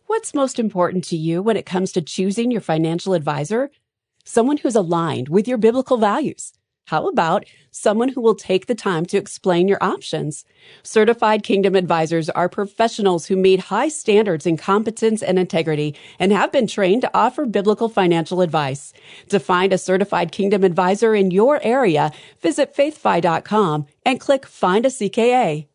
What's most important to you when it comes to choosing your financial advisor? Someone who's aligned with your biblical values. How about someone who will take the time to explain your options? Certified Kingdom Advisors are professionals who meet high standards in competence and integrity and have been trained to offer biblical financial advice. To find a Certified Kingdom Advisor in your area, visit faithfi.com and click Find a CKA.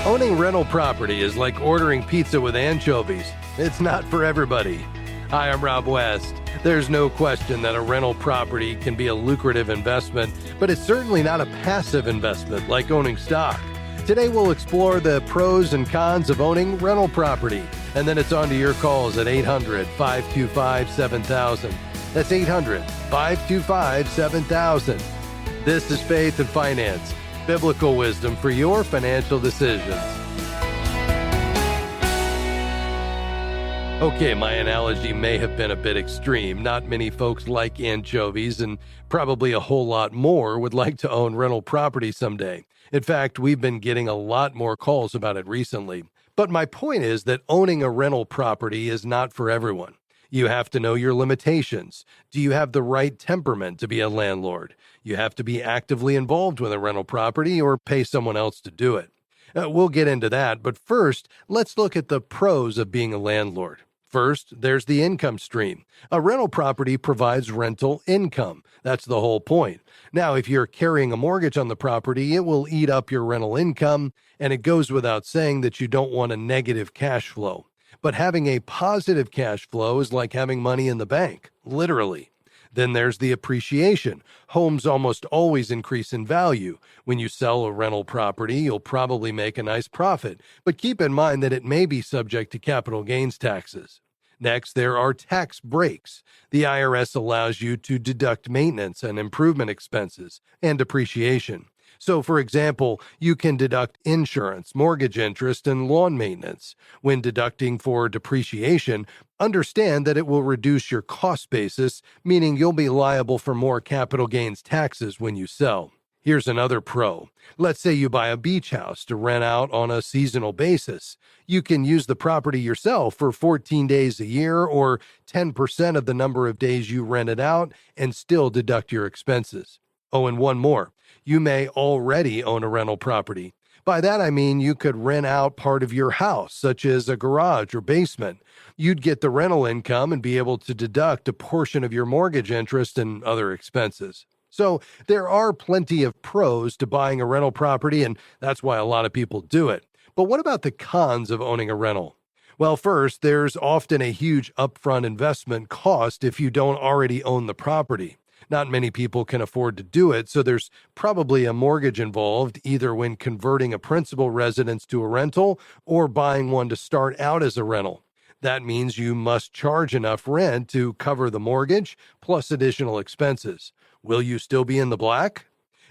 Owning rental property is like ordering pizza with anchovies. It's not for everybody. Hi, I'm Rob West. There's no question that a rental property can be a lucrative investment, but it's certainly not a passive investment like owning stock. Today we'll explore the pros and cons of owning rental property, and then it's on to your calls at 800-525-7000. That's 800-525-7000. This is Faith and Finance. Biblical wisdom for your financial decisions. Okay, my analogy may have been a bit extreme. Not many folks like anchovies, and probably a whole lot more would like to own rental property someday. In fact, we've been getting a lot more calls about it recently. But my point is that owning a rental property is not for everyone. You have to know your limitations. Do you have the right temperament to be a landlord? You have to be actively involved with a rental property or pay someone else to do it. We'll get into that, but first, let's look at the pros of being a landlord. First, there's the income stream. A rental property provides rental income. That's the whole point. Now, if you're carrying a mortgage on the property, it will eat up your rental income, and it goes without saying that you don't want a negative cash flow. But having a positive cash flow is like having money in the bank, literally. Then there's the appreciation. Homes almost always increase in value. When you sell a rental property, you'll probably make a nice profit, but keep in mind that it may be subject to capital gains taxes. Next, there are tax breaks. The IRS allows you to deduct maintenance and improvement expenses and depreciation. So, for example, you can deduct insurance, mortgage interest, and lawn maintenance. When deducting for depreciation, understand that it will reduce your cost basis, meaning you'll be liable for more capital gains taxes when you sell. Here's another pro. Let's say you buy a beach house to rent out on a seasonal basis. You can use the property yourself for 14 days a year or 10% of the number of days you rent it out and still deduct your expenses. Oh, and one more. You may already own a rental property. By that, I mean you could rent out part of your house, such as a garage or basement. You'd get the rental income and be able to deduct a portion of your mortgage interest and other expenses. So there are plenty of pros to buying a rental property, and that's why a lot of people do it. But what about the cons of owning a rental? Well, first, there's often a huge upfront investment cost if you don't already own the property. Not many people can afford to do it, so there's probably a mortgage involved, either when converting a principal residence to a rental or buying one to start out as a rental. That means you must charge enough rent to cover the mortgage, plus additional expenses. Will you still be in the black?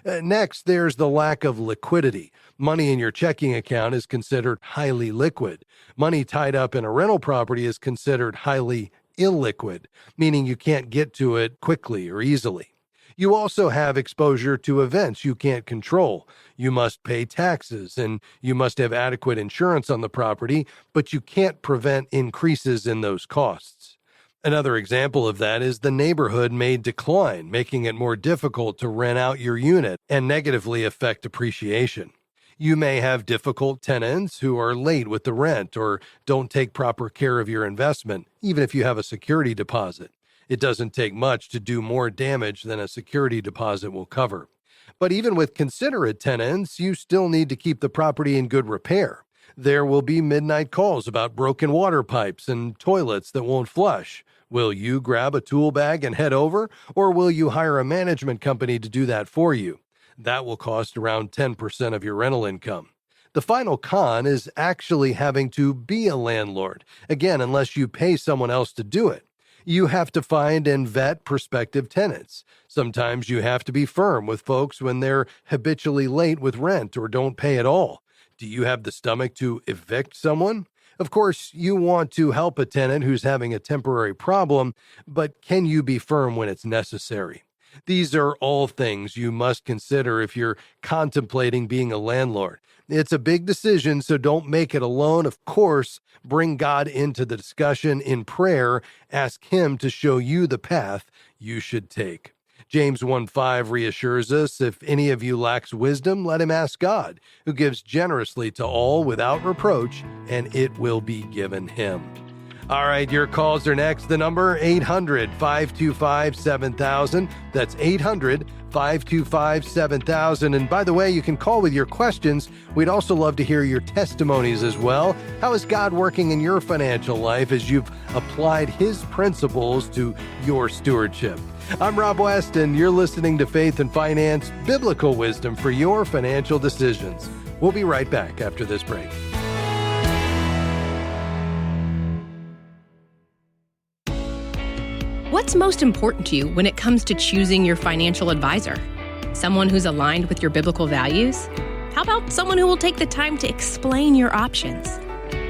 Next, there's the lack of liquidity. Money in your checking account is considered highly liquid. Money tied up in a rental property is considered highly illiquid, meaning you can't get to it quickly or easily. You also have exposure to events you can't control. You must pay taxes and you must have adequate insurance on the property, but you can't prevent increases in those costs. Another example of that is the neighborhood may decline, making it more difficult to rent out your unit and negatively affect appreciation. You may have difficult tenants who are late with the rent or don't take proper care of your investment, even if you have a security deposit. It doesn't take much to do more damage than a security deposit will cover. But even with considerate tenants, you still need to keep the property in good repair. There will be midnight calls about broken water pipes and toilets that won't flush. Will you grab a tool bag and head over, or will you hire a management company to do that for you? That will cost around 10% of your rental income. The final con is actually having to be a landlord. Again, unless you pay someone else to do it. You have to find and vet prospective tenants. Sometimes you have to be firm with folks when they're habitually late with rent or don't pay at all. Do you have the stomach to evict someone? Of course, you want to help a tenant who's having a temporary problem, but can you be firm when it's necessary? These are all things you must consider if you're contemplating being a landlord. It's a big decision, so don't make it alone. Of course, bring God into the discussion in prayer. Ask Him to show you the path you should take. James 1:5 reassures us, if any of you lacks wisdom, let him ask God, who gives generously to all without reproach, and it will be given him. All right, your calls are next. The number 800-525-7000. That's 800-525-7000. And by the way, you can call with your questions. We'd also love to hear your testimonies as well. How is God working in your financial life as you've applied His principles to your stewardship? I'm Rob West, and you're listening to Faith and Finance, biblical wisdom for your financial decisions. We'll be right back after this break. What's most important to you when it comes to choosing your financial advisor? Someone who's aligned with your biblical values? How about someone who will take the time to explain your options?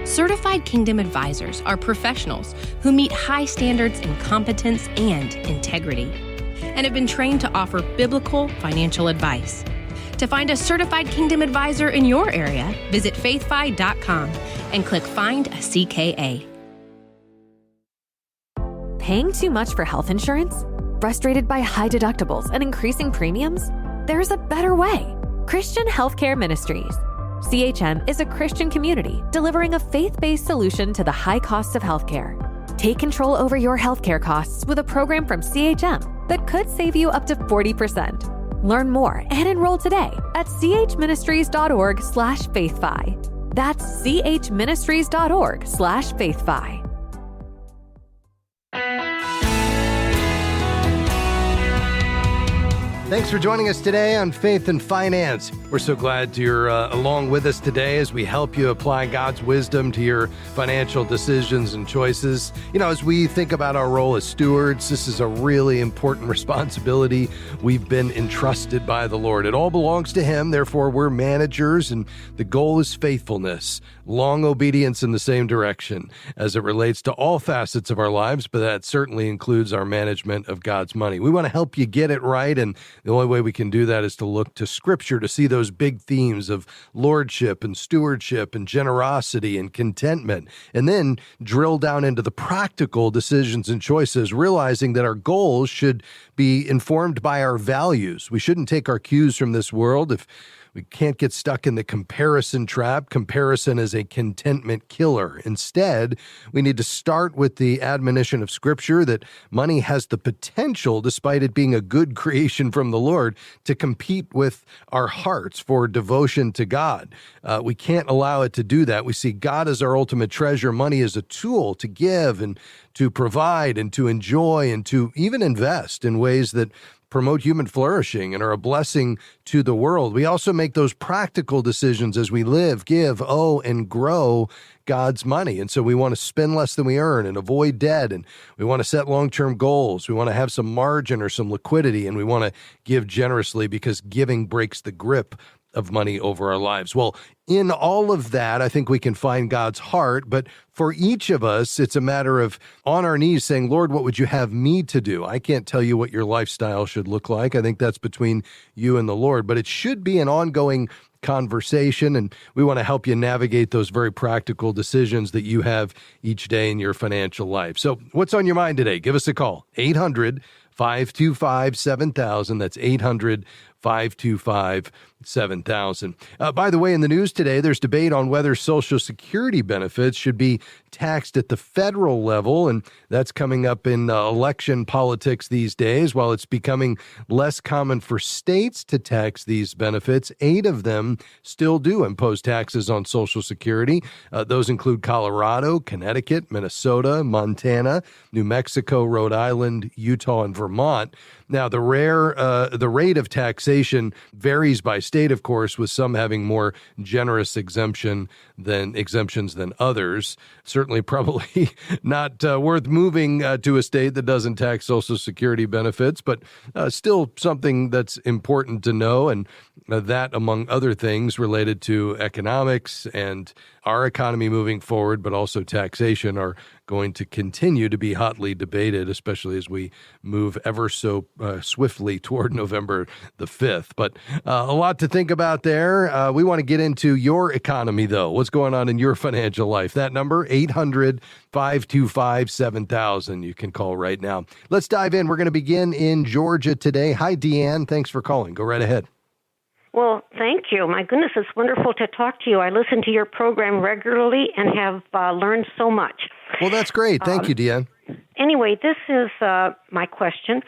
Certified Kingdom Advisors are professionals who meet high standards in competence and integrity and have been trained to offer biblical financial advice. To find a Certified Kingdom Advisor in your area, visit faithfi.com and click Find a CKA. Paying too much for health insurance? Frustrated by high deductibles and increasing premiums? There's a better way. Christian Healthcare Ministries. CHM is a Christian community delivering a faith-based solution to the high costs of healthcare. Take control over your healthcare costs with a program from CHM that could save you up to 40%. Learn more and enroll today at chministries.org/faithfi. That's chministries.org/faithfi. Thanks for joining us today on Faith and Finance. We're so glad you're along with us today as we help you apply God's wisdom to your financial decisions and choices. You know, as we think about our role as stewards, this is a really important responsibility we've been entrusted by the Lord. It all belongs to Him, therefore we're managers, and the goal is faithfulness, long obedience in the same direction as it relates to all facets of our lives, but that certainly includes our management of God's money. We want to help you get it right, and the only way we can do that is to look to Scripture to see those big themes of lordship and stewardship and generosity and contentment, and then drill down into the practical decisions and choices, realizing that our goals should be informed by our values. We shouldn't take our cues from this world. If we can't get stuck in the comparison trap. Comparison is a contentment killer. Instead, we need to start with the admonition of Scripture that money has the potential, despite it being a good creation from the Lord, to compete with our hearts for devotion to God. We can't allow it to do that. We see God as our ultimate treasure. Money is a tool to give and to provide and to enjoy and to even invest in ways that promote human flourishing and are a blessing to the world. We also make those practical decisions as we live, give, owe, and grow God's money. And so we want to spend less than we earn and avoid debt. And we want to set long-term goals. We want to have some margin or some liquidity. And we want to give generously because giving breaks the grip of money over our lives. Well, in all of that, I think we can find God's heart, but for each of us, it's a matter of on our knees saying, Lord, what would you have me to do? I can't tell you what your lifestyle should look like. I think that's between you and the Lord, but it should be an ongoing conversation, and we want to help you navigate those very practical decisions that you have each day in your financial life. So what's on your mind today? Give us a call, 800-525-7000. That's 800-525-7000. By the way, in the news today, there's debate on whether Social Security benefits should be taxed at the federal level, and that's coming up in election politics these days. While it's becoming less common for states to tax these benefits, 8 of them still do impose taxes on Social Security. Those include Colorado, Connecticut, Minnesota, Montana, New Mexico, Rhode Island, Utah, and Vermont. Now, the rate of taxation varies by state, of course, with some having more generous exemptions than others. Certainly probably not worth moving to a state that doesn't tax Social Security benefits, but still something that's important to know, and that, among other things related to economics and our economy moving forward, but also taxation, are going to continue to be hotly debated, especially as we move ever so swiftly toward November the 5th. But a lot to think about there. We want to get into your economy, though. What's going on in your financial life? That number, 800-525-7000. You can call right now. Let's dive in. We're going to begin in Georgia today. Hi, Deanne. Thanks for calling. Go right ahead. Well, thank you. My goodness, it's wonderful to talk to you. I listen to your program regularly and have learned so much. Well, that's great. Thank you, Deanne. Anyway, this is my question.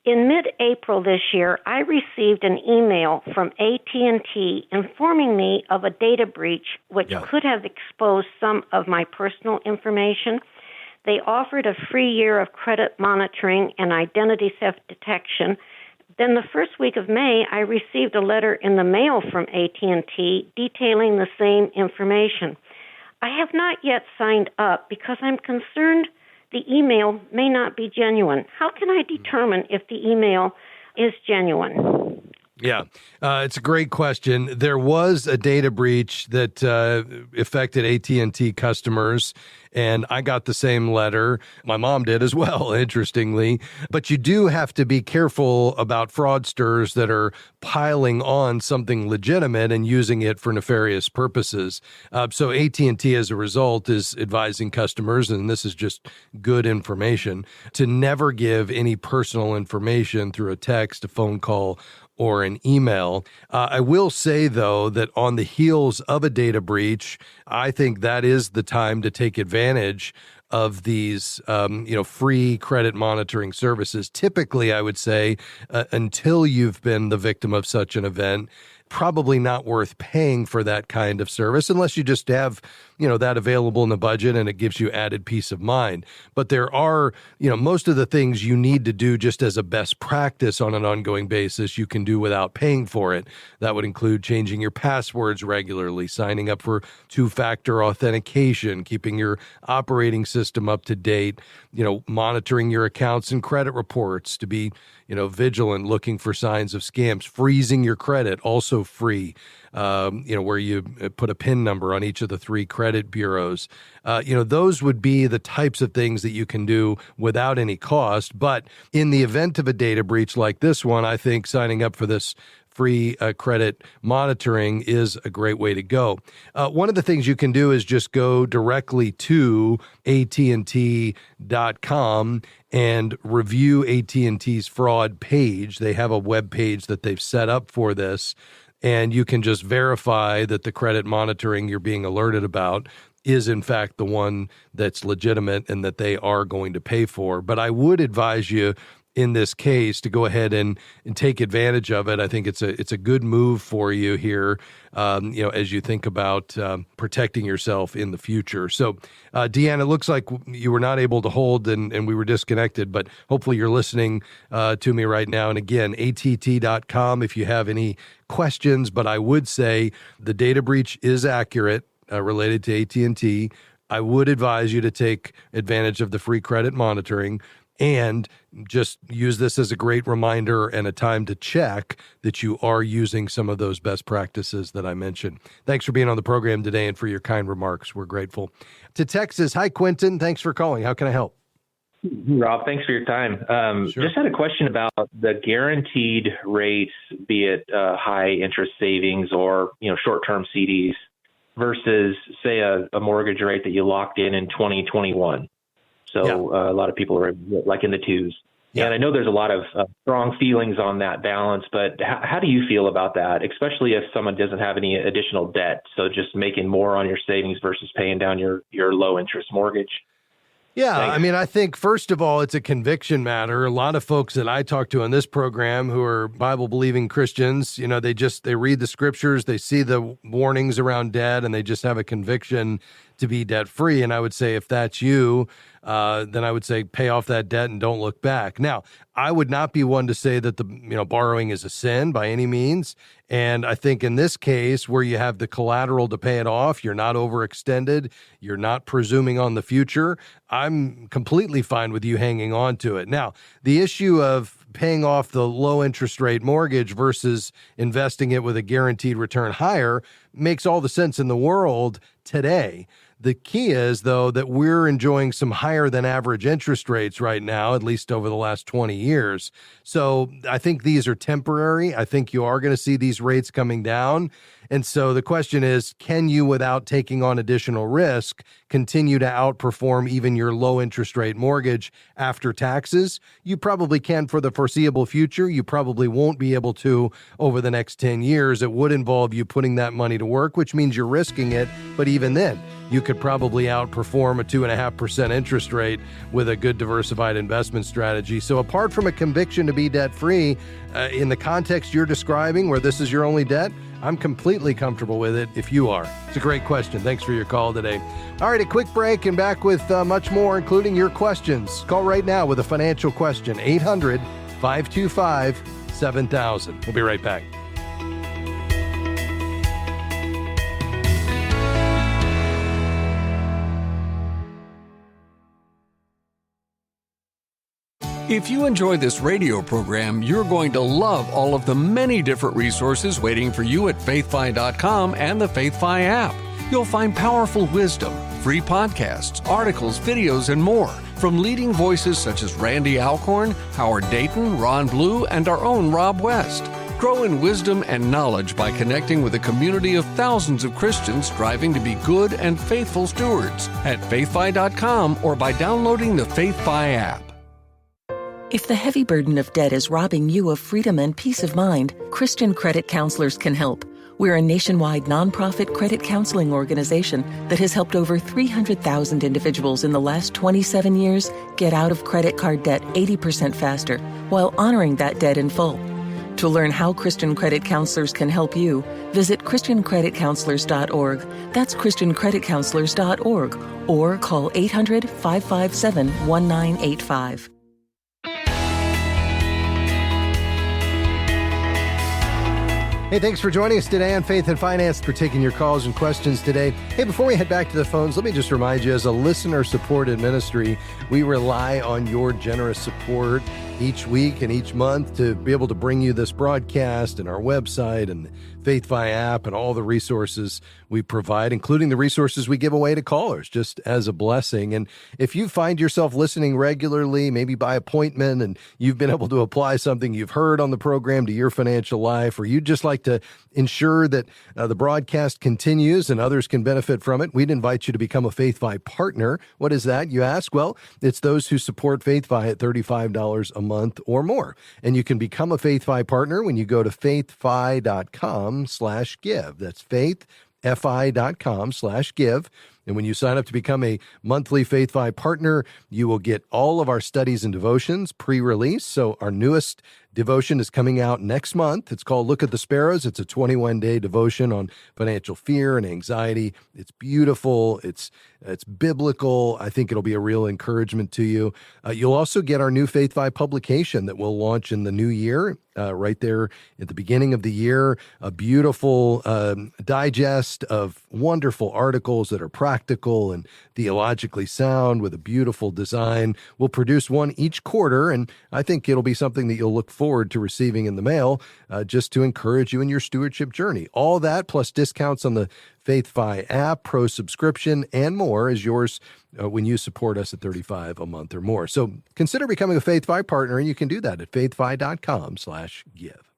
In mid-April this year, I received an email from AT&T informing me of a data breach which could have exposed some of my personal information. They offered a free year of credit monitoring and identity theft detection. Then the first week of May, I received a letter in the mail from AT&T detailing the same information. I have not yet signed up because I'm concerned the email may not be genuine. How can I determine if the email is genuine? Yeah, it's a great question. There was a data breach that affected AT&T customers, and I got the same letter. My mom did as well, interestingly. But you do have to be careful about fraudsters that are piling on something legitimate and using it for nefarious purposes. So AT&T, as a result, is advising customers, and this is just good information, to never give any personal information through a text, a phone call, or an email. I will say, though, that on the heels of a data breach, I think that is the time to take advantage of these, free credit monitoring services. Typically, I would say, until you've been the victim of such an event, probably not worth paying for that kind of service unless you just have, that available in the budget and it gives you added peace of mind. But there are, most of the things you need to do just as a best practice on an ongoing basis, you can do without paying for it. That would include changing your passwords regularly, signing up for two-factor authentication, keeping your operating system up to date, monitoring your accounts and credit reports to be, vigilant, looking for signs of scams, freezing your credit, also free, where you put a PIN number on each of the 3 credit bureaus. Those would be the types of things that you can do without any cost. But in the event of a data breach like this one, I think signing up for this free credit monitoring is a great way to go. One of the things you can do is just go directly to AT&T.com and review AT&T's fraud page. They have a web page that they've set up for this, and you can just verify that the credit monitoring you're being alerted about is in fact the one that's legitimate and that they are going to pay for. But I would advise you in this case to go ahead and take advantage of it. I think it's a good move for you here, as you think about protecting yourself in the future. So, Deanna, it looks like you were not able to hold and we were disconnected, but hopefully you're listening to me right now. And again, att.com if you have any questions. But I would say the data breach is accurate related to AT&T. I would advise you to take advantage of the free credit monitoring and just use this as a great reminder and a time to check that you are using some of those best practices that I mentioned. Thanks for being on the program today and for your kind remarks. We're grateful. To Texas, hi, Quentin. Thanks for calling. How can I help? Rob, thanks for your time. Sure. Just had a question about the guaranteed rates, be it high interest savings or short-term CDs versus, say, a mortgage rate that you locked in 2021. So a lot of people are like in the 2s. Yeah. And I know there's a lot of strong feelings on that balance, but how do you feel about that, especially if someone doesn't have any additional debt? So just making more on your savings versus paying down your low interest mortgage. Yeah, Thanks. I mean, I think, first of all, it's a conviction matter. A lot of folks that I talk to on this program who are Bible-believing Christians, they read the scriptures, they see the warnings around debt, and they just have a conviction to be debt-free. And I would say if that's you, then I would say pay off that debt and don't look back. Now, I would not be one to say that borrowing is a sin by any means. And I think in this case, where you have the collateral to pay it off, you're not overextended, you're not presuming on the future, I'm completely fine with you hanging on to it. Now, the issue of paying off the low interest rate mortgage versus investing it with a guaranteed return higher makes all the sense in the world today. The key is, though, that we're enjoying some higher than average interest rates right now, at least over the last 20 years. So I think these are temporary. I think you are going to see these rates coming down. And so the question is, can you, without taking on additional risk, continue to outperform even your low interest rate mortgage after taxes? You probably can for the foreseeable future. You probably won't be able to over the next 10 years. It would involve you putting that money to work, which means you're risking it. But even then, you could probably outperform a 2.5% interest rate with a good diversified investment strategy. So apart from a conviction to be debt-free, in the context you're describing where this is your only debt, I'm completely comfortable with it if you are. It's a great question. Thanks for your call today. All right, a quick break and back with much more, including your questions. Call right now with a financial question, 800-525-7000. We'll be right back. If you enjoy this radio program, you're going to love all of the many different resources waiting for you at faithfi.com and the FaithFi app. You'll find powerful wisdom, free podcasts, articles, videos, and more from leading voices such as Randy Alcorn, Howard Dayton, Ron Blue, and our own Rob West. Grow in wisdom and knowledge by connecting with a community of thousands of Christians striving to be good and faithful stewards at faithfi.com or by downloading the FaithFi app. If the heavy burden of debt is robbing you of freedom and peace of mind, Christian Credit Counselors can help. We're a nationwide nonprofit credit counseling organization that has helped over 300,000 individuals in the last 27 years get out of credit card debt 80% faster while honoring that debt in full. To learn how Christian Credit Counselors can help you, visit ChristianCreditCounselors.org. That's ChristianCreditCounselors.org or call 800-557-1985. Hey, thanks for joining us today on Faith and Finance, for taking your calls and questions today. Hey, before we head back to the phones, let me just remind you, as a listener-supported ministry, we rely on your generous support each week and each month to be able to bring you this broadcast and our website and the FaithFi app and all the resources we provide, including the resources we give away to callers, just as a blessing. And if you find yourself listening regularly, maybe by appointment, and you've been able to apply something you've heard on the program to your financial life, or you'd just like to ensure that the broadcast continues and others can benefit from it, we'd invite you to become a FaithFi partner. What is that, you ask? Well, it's those who support FaithFi at $35 a month or more. And you can become a FaithFi partner when you go to faithfi.com/give. That's faithfi.com/give. And when you sign up to become a monthly FaithFi partner, you will get all of our studies and devotions pre-release. So our newest devotion is coming out next month. It's called Look at the Sparrows. It's a 21-day devotion on financial fear and anxiety. It's beautiful. It's biblical. I think it'll be a real encouragement to you. You'll also get our new FaithFi publication that will launch in the new year, right there at the beginning of the year. A beautiful digest of wonderful articles that are practical and theologically sound with a beautiful design. We'll produce one each quarter, and I think it'll be something that you'll look forward to receiving in the mail, just to encourage you in your stewardship journey. All that plus discounts on the FaithFi app, pro subscription, and more is yours when you support us at $35 a month or more. So consider becoming a FaithFi partner, and you can do that at faithfi.com/give.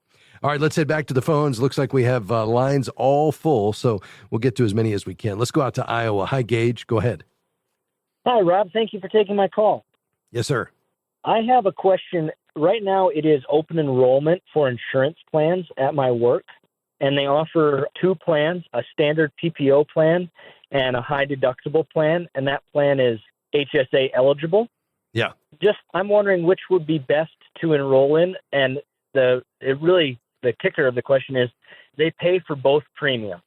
All right, let's head back to the phones. Looks like we have lines all full, so we'll get to as many as we can. Let's go out to Iowa. Hi, Gage. Go ahead. Hi, Rob. Thank you for taking my call. Yes, sir. I have a question. Right now, it is open enrollment for insurance plans at my work, and they offer two plans, a standard PPO plan and a high deductible plan, and that plan is HSA eligible. Yeah. I'm wondering which would be best to enroll in, and the kicker of the question is they pay for both premiums.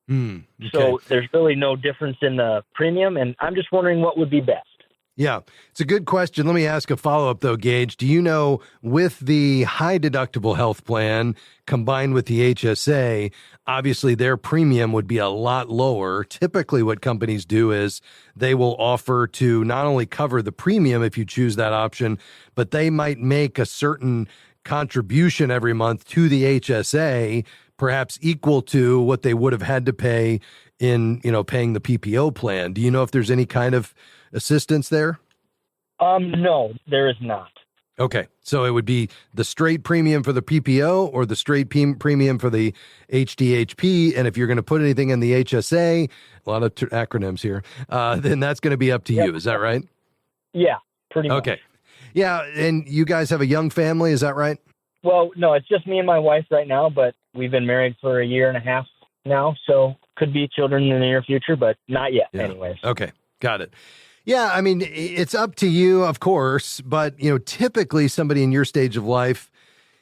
Okay. So there's really no difference in the premium, and I'm just wondering what would be best. Yeah, it's a good question. Let me ask a follow-up, though, Gage. Do you know, with the high-deductible health plan combined with the HSA, obviously their premium would be a lot lower. Typically what companies do is they will offer to not only cover the premium if you choose that option, but they might make a certain contribution every month to the HSA, perhaps equal to what they would have had to pay in, paying the PPO plan. Do you know if there's any kind of assistance there? No, there is not. Okay. So it would be the straight premium for the PPO or the straight premium for the HDHP. And if you're going to put anything in the HSA, a lot of acronyms here, then that's going to be up to you. Is that right? Yeah, pretty much. Okay. Yeah. And you guys have a young family. Is that right? Well, no, it's just me and my wife right now, but we've been married for a year and a half now. So could be children in the near future, but not yet anyways. Okay. Got it. Yeah, I mean, it's up to you, of course, but, typically somebody in your stage of life,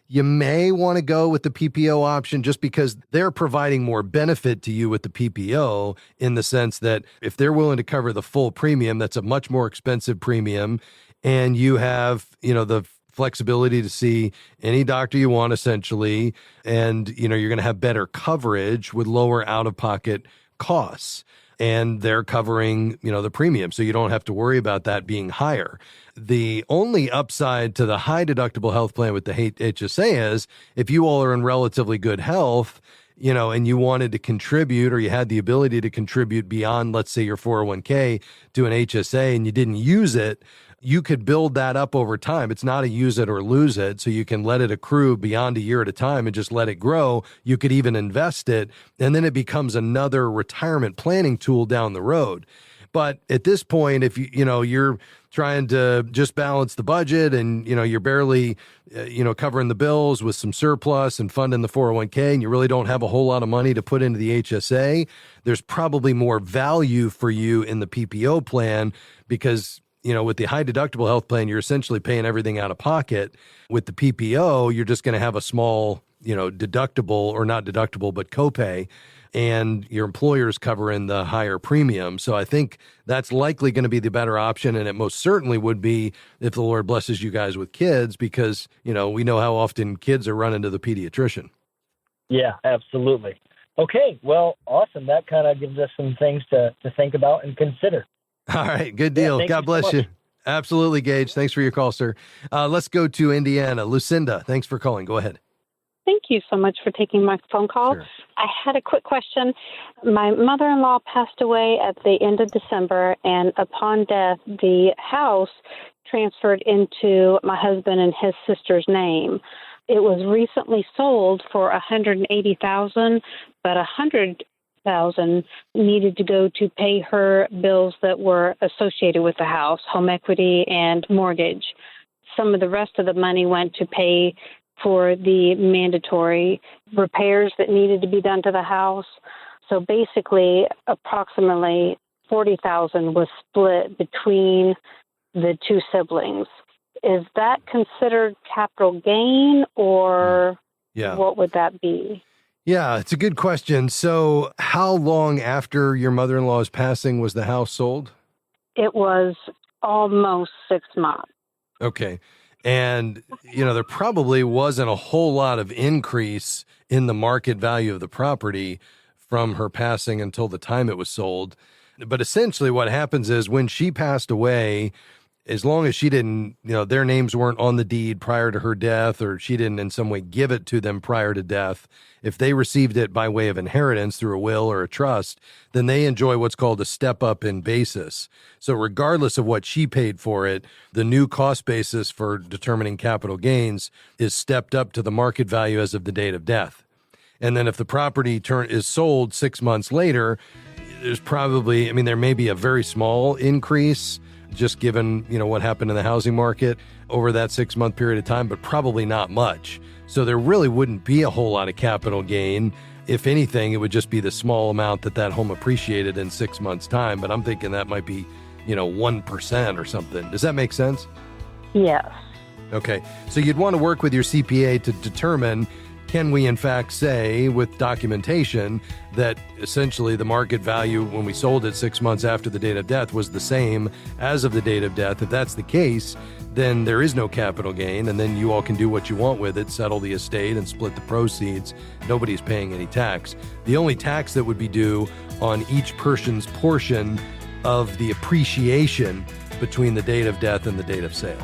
you may want to go with the PPO option just because they're providing more benefit to you with the PPO in the sense that if they're willing to cover the full premium, that's a much more expensive premium, and you have, the flexibility to see any doctor you want, essentially, and, you're going to have better coverage with lower out-of-pocket costs. And they're covering, the premium. So you don't have to worry about that being higher. The only upside to the high deductible health plan with the HSA is if you all are in relatively good health, and you wanted to contribute or you had the ability to contribute beyond, let's say, your 401k to an HSA and you didn't use it, you could build that up over time. It's not a use it or lose it. So you can let it accrue beyond a year at a time and just let it grow. You could even invest it. And then it becomes another retirement planning tool down the road. But at this point, if you're trying to just balance the budget and, you're barely, covering the bills with some surplus and funding the 401k, and you really don't have a whole lot of money to put into the HSA, there's probably more value for you in the PPO plan because with the high deductible health plan, you're essentially paying everything out of pocket. With the PPO, you're just going to have a small, deductible or not deductible, but copay, and your employer's covering the higher premium. So I think that's likely going to be the better option. And it most certainly would be if the Lord blesses you guys with kids, because, we know how often kids are running to the pediatrician. Yeah, absolutely. Okay. Well, awesome. That kind of gives us some things to think about and consider. All right. Good deal. God bless you. Absolutely, Gage. Thanks for your call, sir. Let's go to Indiana. Lucinda, thanks for calling. Go ahead. Thank you so much for taking my phone call. Sure. I had a quick question. My mother-in-law passed away at the end of December, and upon death, the house transferred into my husband and his sister's name. It was recently sold for $180,000, but $100,000 needed to go to pay her bills that were associated with the house, home equity and mortgage. Some of the rest of the money went to pay for the mandatory repairs that needed to be done to the house. So basically, approximately $40,000 was split between the two siblings. Is that considered capital gain, or what would that be? Yeah, it's a good question. So how long after your mother-in-law's passing was the house sold? It was almost 6 months. Okay. And, there probably wasn't a whole lot of increase in the market value of the property from her passing until the time it was sold. But essentially what happens is when she passed away, as long as she didn't, their names weren't on the deed prior to her death, or she didn't in some way give it to them prior to death, if they received it by way of inheritance through a will or a trust, then they enjoy what's called a step up in basis. So regardless of what she paid for it, the new cost basis for determining capital gains is stepped up to the market value as of the date of death. And then if the property is sold 6 months later, there's probably, there may be a very small increase just given, what happened in the housing market over that 6 month period of time, but probably not much. So there really wouldn't be a whole lot of capital gain. If anything, it would just be the small amount that home appreciated in 6 months' time. But I'm thinking that might be, 1% or something. Does that make sense? Yes. Okay. So you'd want to work with your CPA to determine, can we in fact say with documentation that essentially the market value when we sold it 6 months after the date of death was the same as of the date of death? If that's the case, then there is no capital gain, and then you all can do what you want with it, settle the estate and split the proceeds. Nobody's paying any tax. The only tax that would be due on each person's portion of the appreciation between the date of death and the date of sale.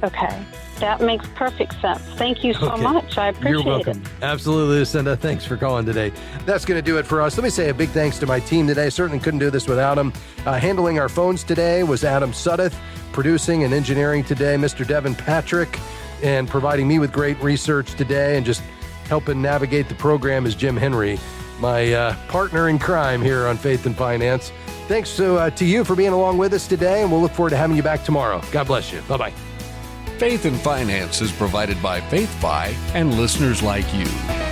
Okay. That makes perfect sense. Thank you so much. I appreciate You're welcome. it. Absolutely, Lucinda. Thanks for calling today. That's going to do it for us. Let me say a big thanks to my team today. Certainly couldn't do this without them. Handling our phones today was Adam Suddeth. Producing and engineering today, Mr. Devin Patrick. And providing me with great research today and just helping navigate the program is Jim Henry, my partner in crime here on Faith and Finance. Thanks to you for being along with us today, and we'll look forward to having you back tomorrow. God bless you. Bye-bye. Faith and Finance is provided by FaithFi and listeners like you.